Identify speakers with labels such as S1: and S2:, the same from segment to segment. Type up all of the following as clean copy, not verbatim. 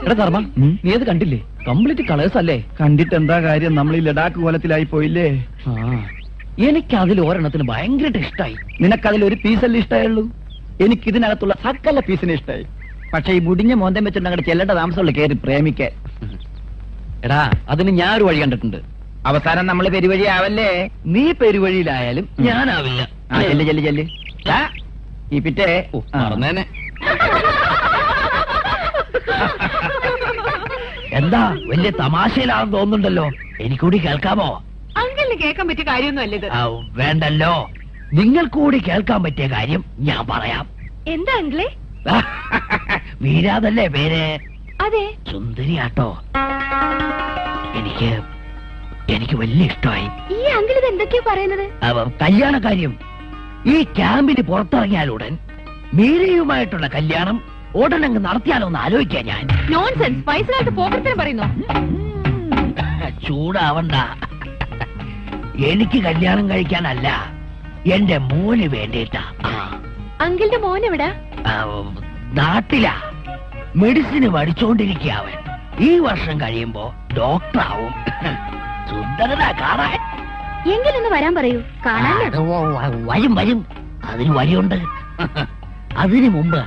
S1: എടാ ധർമ്മ, നീ അത് കണ്ടില്ലേ? കംപ്ലീറ്റ് കളേഴ്സ് അല്ലേ?
S2: കണ്ടിട്ട് എന്താ കാര്യം, നമ്മൾ ഈ ലഡാക്ക് കോലത്തിലായി പോയില്ലേ?
S1: എനിക്ക് അതിൽ ഒരെണ്ണത്തിന് ഭയങ്കര ഇഷ്ടമായി.
S2: നിനക്കതിൽ ഒരു പീസല്ലേ ഇഷ്ടമായുള്ളൂ? എനിക്ക് ഇതിനകത്തുള്ള സകല പീസിനെ ഇഷ്ടമായി. പക്ഷെ ഈ മുടിഞ്ഞ മോന്തം വെച്ചിട്ട് അങ്ങോട്ട് ചെല്ലേണ്ട താമസമുള്ള കയറി പ്രേമിക്കാൻ.
S1: എടാ, അതിന് ഞാൻ ഒരു വഴി കണ്ടിട്ടുണ്ട്.
S2: അവസാനം നമ്മൾ പെരുവഴി ആവല്ലേ?
S1: നീ പെരുവഴിയിലായാലും ഞാനാവില്ല.
S2: ചെല്ല് ചെല്ല് ചെല്ല്. ഈ പിറ്റേ
S1: പറഞ്ഞേനെ. എന്താ വലിയ തമാശയിലാണെന്ന് തോന്നുന്നുണ്ടല്ലോ? എനിക്കൂടി കേൾക്കാമോ?
S3: അങ്കിളിന് കേൾക്കാൻ പറ്റിയ കാര്യമൊന്നും അല്ല ഇത്.
S1: വേണ്ടല്ലോ, നിങ്ങൾ കൂടി കേൾക്കാൻ പറ്റിയ കാര്യം ഞാൻ പറയാം.
S3: എന്താ അങ്കിളെ?
S1: വീരാതല്ലേ പേര്?
S3: അതെ.
S1: സുന്ദരിയാട്ടോ. എനിക്ക് വലിയ ഇഷ്ടമായി.
S3: ഈ അങ്കിൾ ഇത് എന്തൊക്കെയാ പറയുന്നത്?
S1: കല്യാണ കാര്യം. ഈ ക്യാമ്പിന് പുറത്തിറങ്ങിയാലുടൻ മീരയുമായിട്ടുള്ള കല്യാണം ഉടനങ്ങ് നടത്തിയാലോ എന്ന് ആലോചിക്കാൻ ഞാൻ.
S3: നോൺസെൻസ്. വയസ്സിലായിട്ട് പോകത്തിന് പറയുന്നു.
S1: ചൂടാവണ്ട. എനിക്ക് കല്യാണം കഴിക്കാനല്ല, എന്റെ മോന് വേണ്ടിയിട്ടാ.
S3: അങ്കിളിന്റെ മോൻ എവിടാ?
S1: നാട്ടിലാ. മെഡിസിന് പഠിച്ചോണ്ടിരിക്കുക അവൻ. ഈ വർഷം കഴിയുമ്പോ ഡോക്ടറാവും. സുന്ദരനാ കാണാൻ.
S3: എങ്കിലൊന്ന് വരാൻ പറയൂ, കാണാൻ.
S1: വരും വരും, അതിന് വഴിയുണ്ട്. അതിനു മുമ്പ്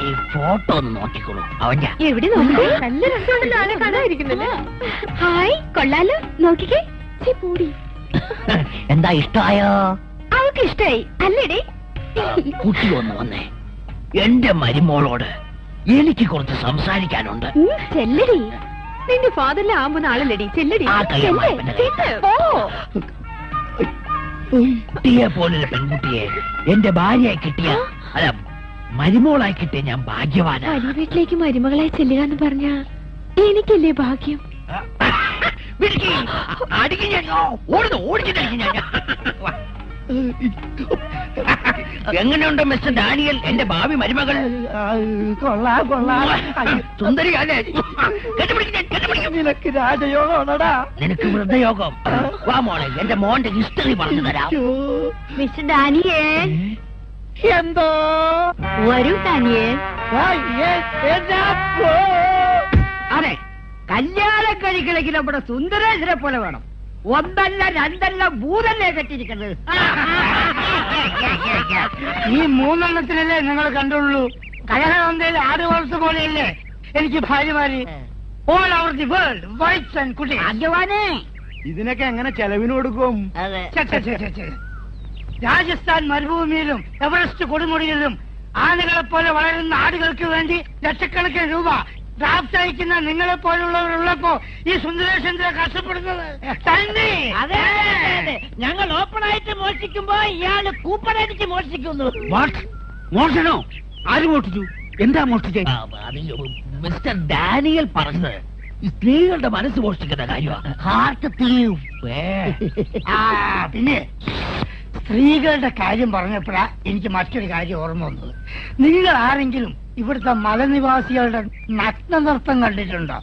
S1: ഈ ഫോട്ടോ ഒന്ന് നോക്കിക്കോളൂ. അവന്റെ
S3: എവിടെ നോക്കി? നല്ല രസമുണ്ടല്ലോ, ആളെ കാണാതിരിക്കുന്നില്ല. ഹായ്, കൊള്ളാലോ, നോക്കിക്കേ. പൂടി.
S1: എന്താ ഇഷ്ടമായോ?
S3: അവൾക്ക് ഇഷ്ടായി അല്ലേടേ?
S1: കുട്ടി ഒന്ന് വന്നേ. എന്റെ മരുമോളോട് എനിക്ക് കുറച്ച് സംസാരിക്കാനുണ്ട്.
S3: ചെല്ലടി. നിന്റെ ഫാദറിലെ ആകുമ്പോ ആളല്ലടി. ചെല്ലടി.
S1: കുട്ടിയെ പോലൊരു പെൺകുട്ടിയെ എന്റെ ഭാര്യയായി കിട്ടിയ, അല്ല മരുമോളായി കിട്ടിയ ഞാൻ ഭാഗ്യവാനാ.
S3: വലിയ വീട്ടിലേക്ക് മരുമകളായി ചെല്ലുക എന്ന് പറഞ്ഞ എനിക്കല്ലേ ഭാഗ്യം?
S1: എങ്ങനെയുണ്ട് മിസ്റ്റർ ഡാനിയൽ, എന്റെ ഭാവി മരുമകൾ? സുന്ദരിയല്ലേ?
S2: നിനക്ക് രാജയോഗമാണടാ.
S1: നിനക്ക് വൃദ്ധയോഗം. വാ മോളെ, എന്റെ മോന്റെ ഹിസ്റ്ററി പറഞ്ഞു തരാം.
S3: Mister Daniel.
S2: എന്തോ
S3: വരൂ ഡാനിയൽ.
S4: അതെ, കല്യാണം കഴിക്കണമെങ്കിൽ നമ്മുടെ സുന്ദരേശ്വരെ പോലെ വേണം. ഒന്നല്ല രണ്ടല്ല മൂന്നല്ലേ കെട്ടിയിരിക്കുന്നത്.
S5: ഈ മൂന്നെണ്ണത്തിനല്ലേ നിങ്ങൾ കണ്ടുള്ളൂ. കഴകവന്തയിൽ 6 വർഷം പോലെയല്ലേ എനിക്ക് ഭാര്യമാര്. All over the world, whites and കുട്ടി.
S4: ഭാഗ്യവാനേ.
S2: ഇതിനൊക്കെ എങ്ങനെ ചെലവിന് കൊടുക്കും?
S5: രാജസ്ഥാൻ മരുഭൂമിയിലും എവറസ്റ്റ് കൊടുമുടിയിലും ആനകളെ പോലെ വളരുന്ന ആടുകൾക്ക് വേണ്ടി ലക്ഷക്കണക്കിന് രൂപ ഡ്രാഫ്റ്റ് അയക്കുന്ന നിങ്ങളെ പോലുള്ളവരുള്ളപ്പോ ഈ സുന്ദരേശ്വരനെ കഷ്ടപ്പെടുന്നത് തന്നെ.
S4: ഞങ്ങൾ ഓപ്പണായിട്ട് മോഷിക്കുമ്പോ ഇയാള് കൂപ്പണടിച്ച് മോഷിക്കുന്നു.
S1: മോഷണോ?
S4: ആര് മോഷിച്ചു? എന്താ മോഷിച്ചേ?
S1: മിസ്റ്റർ ഡാനിയൽ പറഞ്ഞത് സ്ത്രീകളുടെ മനസ്സ് മോഷിക്കുന്ന കാര്യമാണ്. ഹാർട്ട്
S5: പിന്നെ സ്ത്രീകളുടെ കാര്യം പറഞ്ഞപ്പോഴാ എനിക്ക് മറ്റൊരു കാര്യം ഓർമ്മ വന്നത്. നിങ്ങൾ ആരെങ്കിലും ഇവിടുത്തെ മലനിവാസികളുടെ നഗ്ന നൃത്തം കണ്ടിട്ടുണ്ടോ?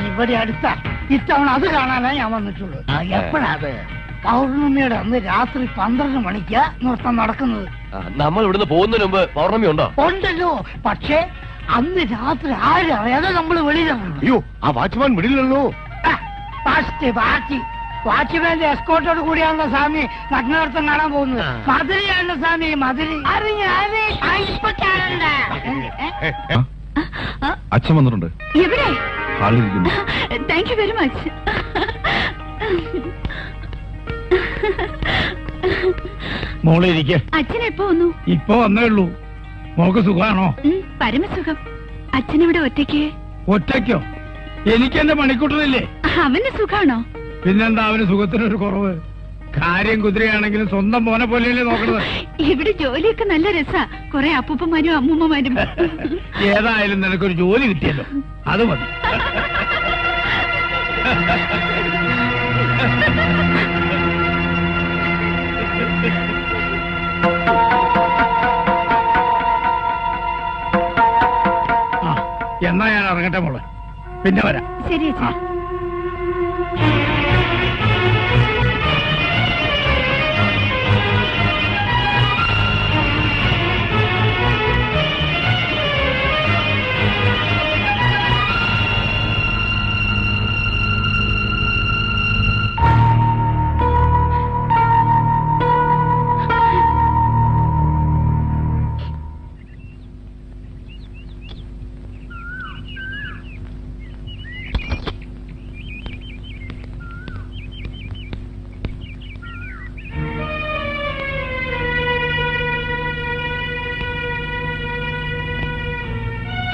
S5: ഇവിടെ അടുത്ത ഇത്തവണ അത് കാണാനാ ഞാൻ വന്നിട്ടുള്ളൂ.
S1: എപ്പോഴാത്?
S5: പൗർണമിയുടെ അന്ന് രാത്രി 12 മണിക്കാ നൃത്തം നടക്കുന്നത്.
S6: നമ്മൾ ഇവിടുന്ന് പോകുന്നതിന് മുമ്പ് പൗർണമി ഉണ്ടോ?
S5: ഉണ്ടല്ലോ, പക്ഷേ അന്ന് രാത്രി ആരും അറിയാതെ നമ്മൾ വെളിയിലാണ്.
S6: അയ്യോ, ആ വാച്ച്മാൻ വിടില്ലല്ലോ.
S5: വാച്ച്മാന്റെ എസ്കോട്ടോട് കൂടിയാണല്ലോ സ്വാമി നഗ്നനൃത്തം കാണാൻ പോകുന്നത്. മധുരയാണല്ലോ സ്വാമി, മധുര.
S6: അച്ഛൻ വന്നിട്ടുണ്ട്.
S3: എവിടെ?
S6: ഹാളിലിരിക്കുന്നു.
S3: Thank you very much.
S2: മോളെ ഇരിക്കെ.
S3: അച്ഛൻ എപ്പോ വന്നു?
S2: ഇപ്പൊ വന്നേ ഉള്ളൂ. മോക്ക് സുഖാണോ?
S3: പരമസുഖം. അച്ഛനിവിടെ ഒറ്റയ്ക്ക്?
S2: ഒറ്റയ്ക്കോ? എനിക്കെന്റെ മണിക്കൂട്ടനില്ലേ?
S3: അവന് സുഖാണോ?
S2: പിന്നെന്താ അവന് സുഖത്തിനൊരു കുറവ്? കാര്യം കുതിരയാണെങ്കിലും സ്വന്തം മോനെ പോലെയല്ലേ നോക്കണത്.
S3: ഇവിടെ ജോലിയൊക്കെ നല്ല രസാ. കുറെ അപ്പൂപ്പന്മാരും അമ്മൂമ്മമാരും.
S2: ഏതായാലും നിനക്കൊരു ജോലി കിട്ടിയല്ലോ, അത് മതി. എന്നാ ഞാൻ ഇറങ്ങട്ടെ മോളെ, പിന്നെ വരാം.
S3: ശരി അച്ഛാ.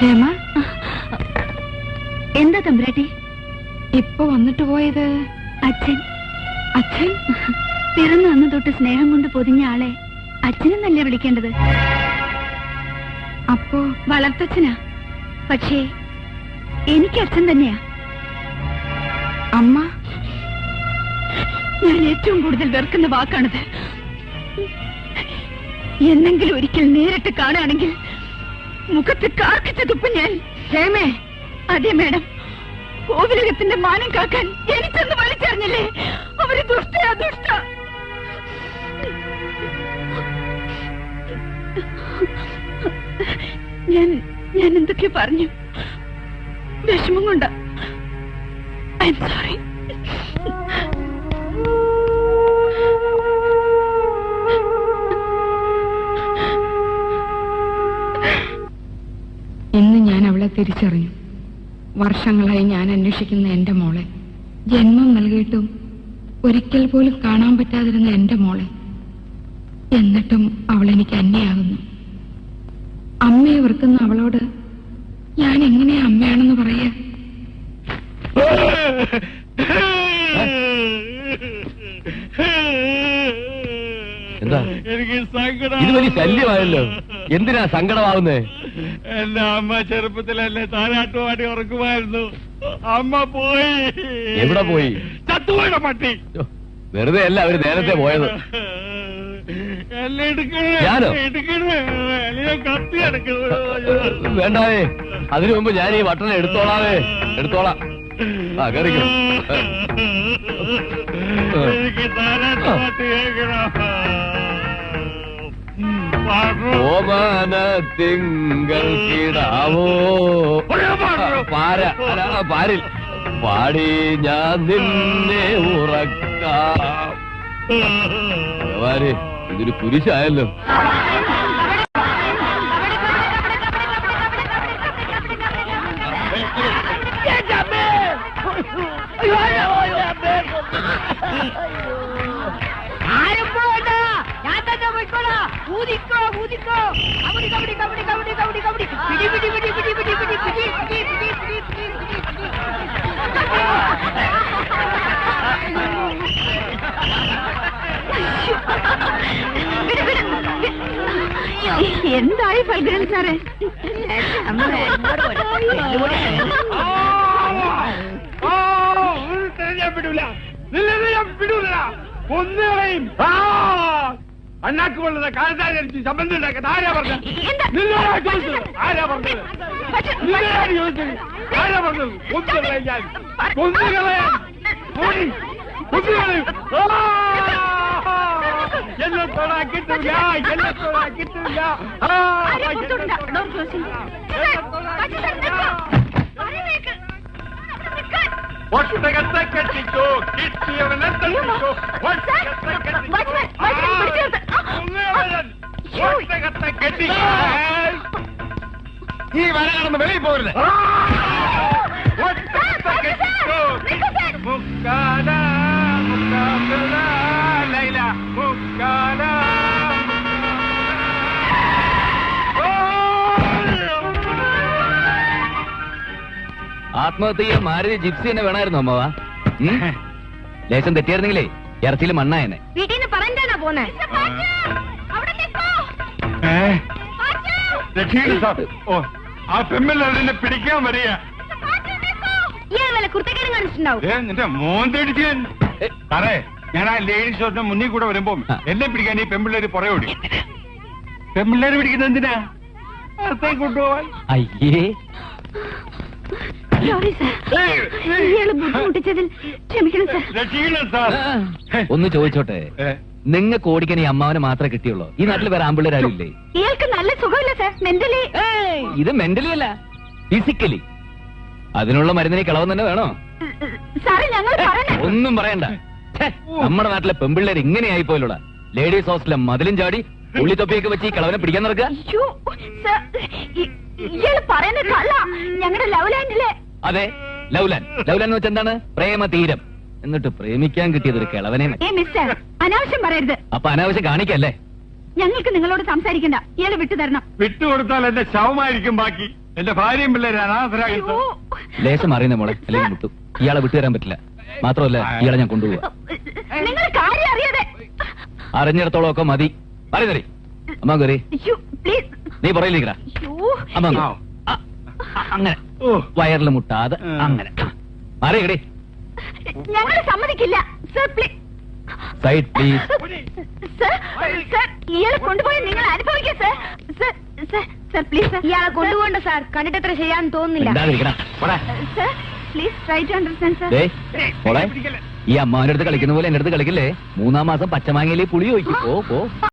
S3: ഹേമ, എന്താ തമ്പുരാട്ടി? ഇപ്പൊ വന്നിട്ട് പോയത് അച്ഛൻ. അച്ഛൻ പിറന്നു അന്ന് തൊട്ട് സ്നേഹം കൊണ്ട് പൊതിഞ്ഞ ആളെ അച്ഛനെന്നല്ലേ വിളിക്കേണ്ടത്? അപ്പോ വളർത്തച്ഛനാ. പക്ഷേ എനിക്ക് അച്ഛൻ തന്നെയാ. അമ്മ, ഞാൻ ഏറ്റവും കൂടുതൽ വെറുക്കുന്ന വാക്കാണിത്. എന്നെങ്കിലും ഒരിക്കൽ നേരിട്ട് കാണുകയാണെങ്കിൽ മുഖത്ത് കാർക്കിച്ചു തുപ്പും ഞാൻ. ഹേമേ. അതെ മേഡം, കോവിലകത്തിന്റെ മാനം കാക്കാൻ എനിക്കൊന്ന് വലിച്ചെറിഞ്ഞില്ലേ? അവര് ദുഷ്ടയാ, ദുഷ്ട. ഞാൻ എന്തൊക്കെ പറഞ്ഞു? വിഷമം കൊണ്ട. I am sorry.
S7: ഇന്ന് ഞാൻ അവളെ തിരിച്ചറിഞ്ഞു. വർഷങ്ങളായി ഞാൻ അന്വേഷിക്കുന്ന എന്റെ മോളെ, ജന്മം നൽകിയിട്ടും ഒരിക്കൽ പോലും കാണാൻ പറ്റാതിരുന്ന എന്റെ മോളെ, എന്നിട്ടും അവൾ എനിക്ക് അന്യയാകുന്നു. അമ്മയെ വെറുക്കുന്ന അവളോട് ഞാൻ എങ്ങനെയാ അമ്മയാണെന്ന് പറയാ?
S6: എന്താ
S8: എനിക്ക് സങ്കടം.
S6: ഇത് വലിയ ശല്യമായല്ലോ. എന്തിനാ സങ്കടമാവുന്നേ?
S8: എന്റെ അമ്മ ചെറുപ്പത്തിലല്ലേ താരാട്ടുപാടി ഉറക്കുമായിരുന്നു. അമ്മ പോയി.
S6: എവിടെ പോയി?
S8: ചത്തുപോയുടെ പട്ടി.
S6: വെറുതെ അല്ല അവര് നേരത്തെ പോയത്.
S8: എന്നെ എടുക്കണേ,
S6: ഞാനോ?
S8: എടുക്കണേ, എന്നെ കത്തി എടുക്കണേ.
S6: വേണ്ടാവേ, അതിനു മുമ്പ് ഞാൻ ഈ വട്ടനെ എടുത്തോളാവേ. എടുത്തോളാം. ആ കയറിക്കോ.
S8: എനിക്ക് താരാട്ടുപാട്ട് കേൾക്കണം.
S6: ഓമാന തിങ്കൾ കിടാവോ പാര പാരിൽ പാടി ഞാൻ നിന്നെ ഉറക്കാം. ഇതൊരു കുരിശായല്ലോ.
S4: ആരും പോകണ്ട, ഞാൻ തന്നെ പോയിക്കോളാ. ഊതിക്കോ, ഊതിക്കോ. കബഡി കബഡി കബഡി കബഡി കബഡി കബഡി. പിടി പിടി പിടി പിടി പിടി പിടി പിടി പിടി പിടി പിടി പിടി.
S3: എന്തായി ഫൽഗുനൻ സാറേ?
S8: ഞാൻ വിടൂല, ഞാൻ വിടൂല. ഒന്നുകളെയും അണ്ണാക്ക് കൊള്ളുന്ന കാലത്താരിച്ച് സംബന്ധം ഉണ്ടാക്കാൻ ആരാ പറഞ്ഞത്? നിന്നോടാ ചോദിച്ചത്? ആരാ പറഞ്ഞത്? നിന്നോടാണ് ചോദിച്ചത്? ആരാ പറഞ്ഞത്? കൊന്നുകളെ ഞാൻ കൊന്നുകളെ കൊന്നുകളെയും എന്നെ തൊടാ കിട്ടില്ല, എന്നെ തൊടാ കിട്ടില്ല. ഒട്ടകത്തെ കെട്ടിക്കോ, കിട്ടിയവനെ തട്ടിക്കോ. ഒട്ടകത്തെ കെട്ടിക്കോ. ഈ വര കടന്ന് വെളിയിൽ പോകരുത്. ഒട്ടകത്തെ കെട്ടിക്കോ. മുക്കാല മുക്കാല ലൈല മുക്കാല.
S2: ആത്മഹത്യ മാരുതി ജിപ്സി തന്നെ വേണമായിരുന്നു അമ്മവാ. ലേശം തെറ്റിയായിരുന്നെങ്കിലേ ഇറച്ചിയിൽ മണ്ണായനെ.
S3: വീട്ടിൽ നിന്ന് പറഞ്ഞാണോ പോന്നെ?
S8: ആ പെമ്മിനെ പിടിക്കാൻ വരിക.
S3: ഇയാൾ വല്ല കുർത്തക്കേടും കാണിച്ചിട്ടുണ്ടാവും.
S8: നിന്റെ മോന്തിടിച്ച് സാറേ, ഞാൻ ആ ലേഡീസ് ഷോപ്പിന്റെ മുന്നിൽ കൂടെ വരുമ്പോ എന്നെ പിടിക്കാൻ ഈ പെമ്പിള്ളേര് പുറയോടി. പെമ്പിള്ളേര് പിടിക്കുന്നത് എന്തിനാ? അകത്തേക്ക് കൊണ്ടുപോവാൻ.
S2: അയ്യേ,
S3: സോറി സാർ, ഇയാള് ബുദ്ധിമുട്ടിച്ചതിൽ ക്ഷമിക്കണം സാർ.
S8: രക്ഷിക്കണം സാർ.
S2: ഒന്ന് ചോദിച്ചോട്ടെ, നിങ്ങൾക്ക് ഓടിക്കാൻ ഈ അമ്മാവനെ മാത്രമേ കിട്ടിയുള്ളൂ? ഈ നാട്ടിൽ വേറെ ആമ്പിള്ളേരാരും ഇല്ലേ?
S3: ഇയാൾക്ക് നല്ല സുഖമില്ല സാർ, മെന്റലി.
S2: ഇത് മെന്റലി അല്ല, ഫിസിക്കലി. അതിനുള്ള മരുന്നിനെ കളവൻ തന്നെ വേണോ?
S3: സാറേ ഞങ്ങൾ
S2: ഒന്നും പറയണ്ട. നമ്മുടെ നാട്ടിലെ പെമ്പിള്ളേർ ഇങ്ങനെയായി പോലുള്ള ലേഡീസ് ഹോസ്റ്റലിലെ മതിലും ചാടി ഉള്ളിത്തൊപ്പിയൊക്കെ വെച്ച് ഈ കളവനെ പിടിക്കാൻ നടക്കുക.
S3: ഇയാള് പറയുന്നത് കള്ള. ഞങ്ങളുടെ ലവ് ലാൻഡിലെ.
S2: അതെ, ലൗലാൻ. ലൗലാൻ എന്ന് വെച്ചാൽ എന്താണ്? പ്രേമ തീരം. എന്നിട്ട് പ്രേമിക്കാൻ കിട്ടിയത് ഒരു കിളവനെ.
S3: മിസ്റ്റർ, അനാവശ്യം പറയരുത്.
S2: അപ്പൊ അനാവശ്യം കാണിക്കല്ലേ?
S3: ഞങ്ങൾക്ക് നിങ്ങളോട് സംസാരിക്കണ്ട. ഇയാളെ വിട്ടുതരണം.
S8: വിട്ടുകൊടുത്താൽ എന്റെ ശവമായിരിക്കും ബാക്കി. എന്റെ ഭാര്യയും പിള്ളേരും അനാഥരാകരുത്.
S6: ലേശം അറിയുന്ന മോളെ, അല്ലെങ്കിൽ വിട്ടു. ഇയാളെ വിട്ടുതരാൻ പറ്റില്ല. മാത്രമല്ല ഇയാളെ ഞാൻ കൊണ്ടുപോവാ.
S3: നിങ്ങൾ കാര്യം അറിയാതെ.
S6: അറിഞ്ഞിടത്തോളം ഒക്കെ മതി. പറയുന്നേ അമ്മ കയറി.
S3: പ്ലീസ്.
S6: നീ പറയില്ലേക്കടാ അമ്മ. അങ്ങനെ വയറിൽ മുട്ടാതെ അങ്ങനെ അറിയടേ.
S3: ഞങ്ങൾ സമ്മതിക്കില്ല sir. Please
S6: side please.
S3: Sir, sir, ഇയാളെ കൊണ്ടുപോയി നിങ്ങൾ അനുഭവിക്കുക sir. Sir, sir, sir, please sir. ഇയാളെ കൊണ്ടുപോകണ്ട സാർ. കണ്ടിട്ട് എത്ര ചെയ്യാന്ന് തോന്നുന്നില്ല. Sir, please try to understand sir.
S6: മോളെ, ഈ അമ്മാവന്റെ അടുത്ത് കളിക്കുന്ന പോലെ എന്റെ അടുത്ത് കളിക്കില്ലേ? 3-ാം മാസം പച്ചമാങ്ങയിലെ പുളി ഒഴിക്കും. ഓ